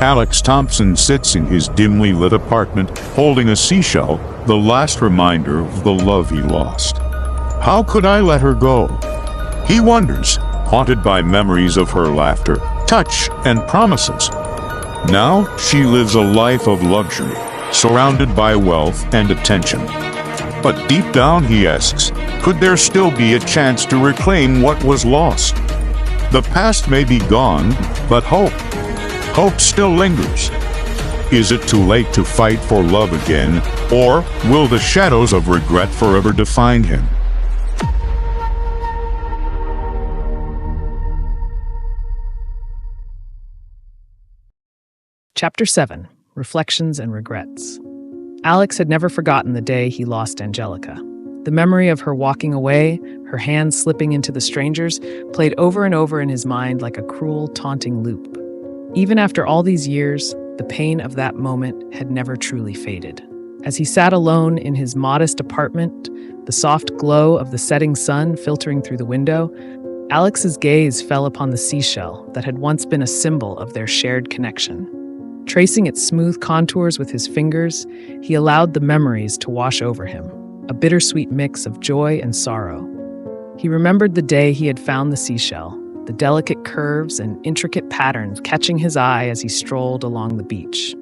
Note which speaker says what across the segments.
Speaker 1: Alex Thompson sits in his dimly lit apartment, holding a seashell, the last reminder of the love he lost. How could I let her go? He wonders, haunted by memories of her laughter, touch, and promises. Now she lives a life of luxury, surrounded by wealth and attention. But deep down, he asks, could there still be a chance to reclaim what was lost? The past may be gone, but hope still lingers. Is it too late to fight for love again, or will the shadows of regret forever define him?
Speaker 2: Chapter 7. Reflections and Regrets. Alex had never forgotten the day he lost Angelica. The memory of her walking away, her hands slipping into the stranger's, played over and over in his mind like a cruel, taunting loop. Even after all these years, the pain of that moment had never truly faded. As he sat alone in his modest apartment, the soft glow of the setting sun filtering through the window, Alex's gaze fell upon the seashell that had once been a symbol of their shared connection. Tracing its smooth contours with his fingers, he allowed the memories to wash over him, a bittersweet mix of joy and sorrow. He remembered the day he had found the seashell, the delicate curves and intricate patterns catching his eye as he strolled along the beach.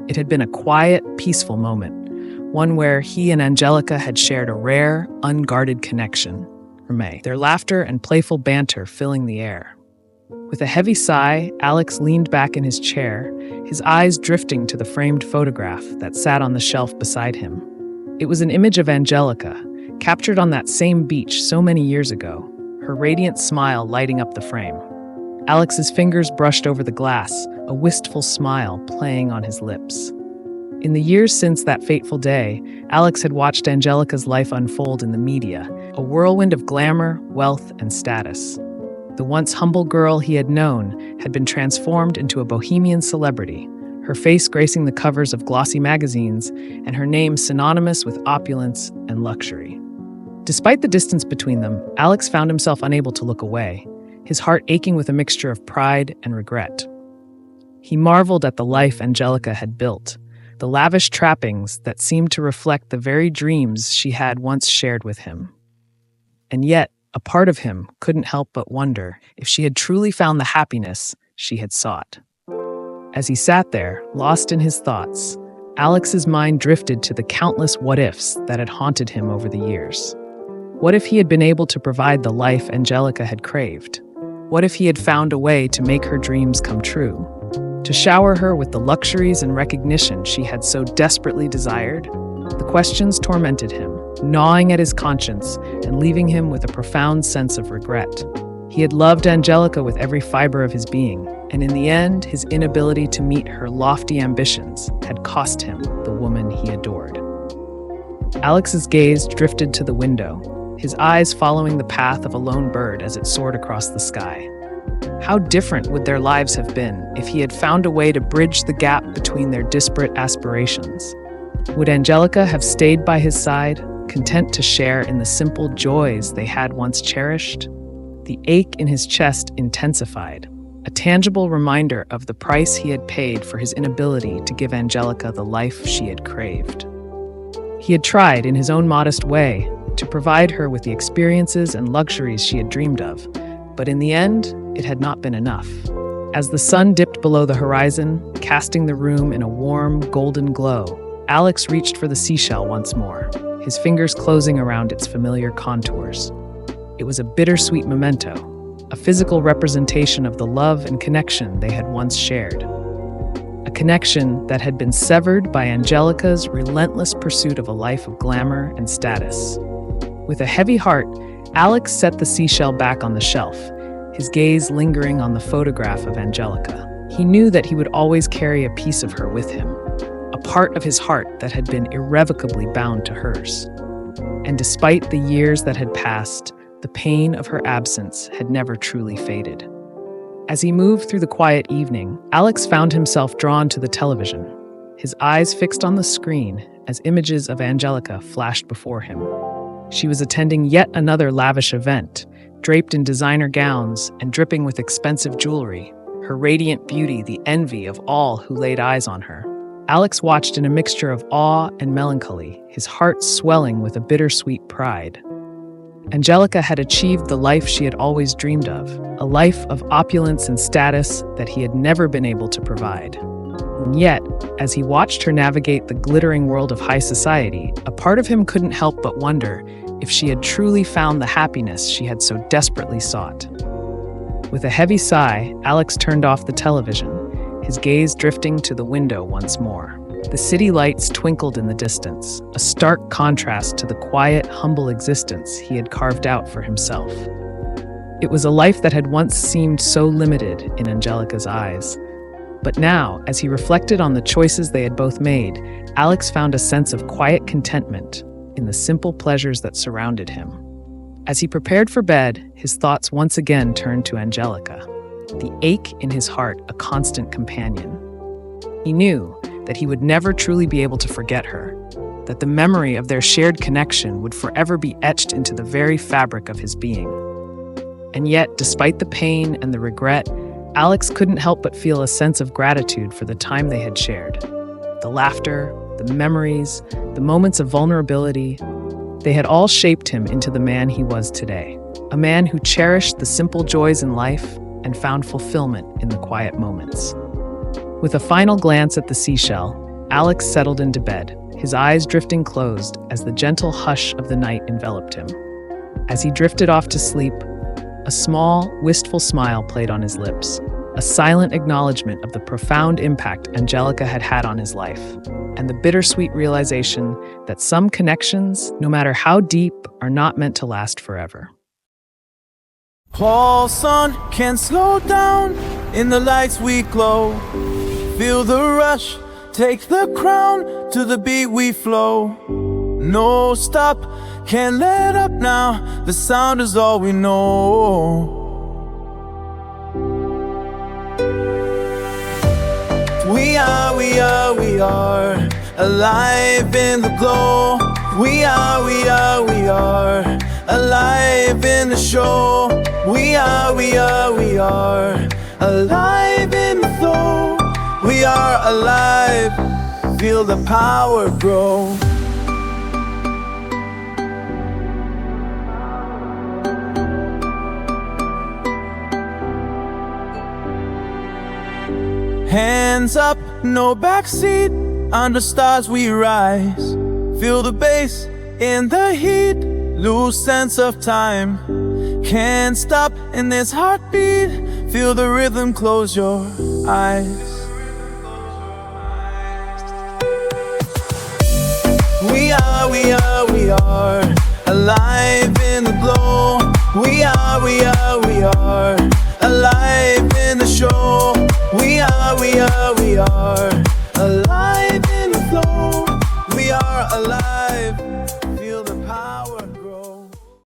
Speaker 2: It had been a quiet, peaceful moment, one where he and Angelica had shared a rare, unguarded connection. Their laughter and playful banter filling the air. With a heavy sigh, Alex leaned back in his chair, his eyes drifting to the framed photograph that sat on the shelf beside him. It was an image of Angelica, captured on that same beach so many years ago, her radiant smile lighting up the frame. Alex's fingers brushed over the glass, a wistful smile playing on his lips. In the years since that fateful day, Alex had watched Angelica's life unfold in the media, a whirlwind of glamour, wealth, and status. The once humble girl he had known had been transformed into a bohemian celebrity, her face gracing the covers of glossy magazines and her name synonymous with opulence and luxury. Despite the distance between them, Alex found himself unable to look away, his heart aching with a mixture of pride and regret. He marveled at the life Angelica had built, the lavish trappings that seemed to reflect the very dreams she had once shared with him. And yet, a part of him couldn't help but wonder if she had truly found the happiness she had sought. As he sat there, lost in his thoughts, Alex's mind drifted to the countless what-ifs that had haunted him over the years. What if he had been able to provide the life Angelica had craved? What if he had found a way to make her dreams come true? To shower her with the luxuries and recognition she had so desperately desired? The questions tormented him, gnawing at his conscience and leaving him with a profound sense of regret. He had loved Angelica with every fiber of his being, and in the end, his inability to meet her lofty ambitions had cost him the woman he adored. Alex's gaze drifted to the window, his eyes following the path of a lone bird as it soared across the sky. How different would their lives have been if he had found a way to bridge the gap between their disparate aspirations? Would Angelica have stayed by his side, content to share in the simple joys they had once cherished? The ache in his chest intensified, a tangible reminder of the price he had paid for his inability to give Angelica the life she had craved. He had tried, in his own modest way, to provide her with the experiences and luxuries she had dreamed of, but in the end, it had not been enough. As the sun dipped below the horizon, casting the room in a warm, golden glow, Alex reached for the seashell once more, his fingers closing around its familiar contours. It was a bittersweet memento, a physical representation of the love and connection they had once shared. A connection that had been severed by Angelica's relentless pursuit of a life of glamour and status. With a heavy heart, Alex set the seashell back on the shelf, his gaze lingering on the photograph of Angelica. He knew that he would always carry a piece of her with him, a part of his heart that had been irrevocably bound to hers. And despite the years that had passed, the pain of her absence had never truly faded. As he moved through the quiet evening, Alex found himself drawn to the television, his eyes fixed on the screen as images of Angelica flashed before him. She was attending yet another lavish event, draped in designer gowns and dripping with expensive jewelry, her radiant beauty the envy of all who laid eyes on her. Alex watched in a mixture of awe and melancholy, his heart swelling with a bittersweet pride. Angelica had achieved the life she had always dreamed of, a life of opulence and status that he had never been able to provide. And yet, as he watched her navigate the glittering world of high society, a part of him couldn't help but wonder if she had truly found the happiness she had so desperately sought. With a heavy sigh, Alex turned off the television, his gaze drifting to the window once more. The city lights twinkled in the distance, a stark contrast to the quiet, humble existence he had carved out for himself. It was a life that had once seemed so limited in Angelica's eyes. But now, as he reflected on the choices they had both made, Alex found a sense of quiet contentment in the simple pleasures that surrounded him. As he prepared for bed, his thoughts once again turned to Angelica, the ache in his heart a constant companion. He knew that he would never truly be able to forget her, that the memory of their shared connection would forever be etched into the very fabric of his being. And yet, despite the pain and the regret, Alex couldn't help but feel a sense of gratitude for the time they had shared. The laughter, the memories, the moments of vulnerability, they had all shaped him into the man he was today, a man who cherished the simple joys in life and found fulfillment in the quiet moments. With a final glance at the seashell, Alex settled into bed, his eyes drifting closed as the gentle hush of the night enveloped him. As he drifted off to sleep, a small, wistful smile played on his lips, a silent acknowledgement of the profound impact Angelica had had on his life, and the bittersweet realization that some connections, no matter how deep, are not meant to last forever.
Speaker 3: Pulse on, can't slow down, in the lights we glow. Feel the rush, take the crown, to the beat we flow. No stop, can't let up now, the sound is all we know. We are, alive in the glow. We are, alive in the show. We are, alive in the flow. We are alive, feel the power grow. Hands up, no backseat, under stars we rise. Feel the bass in the heat, lose sense of time. Can't stop in this heartbeat, feel the rhythm, close your eyes. We are, alive in the glow. We are, alive in the show. We are, alive in the flow. We are alive.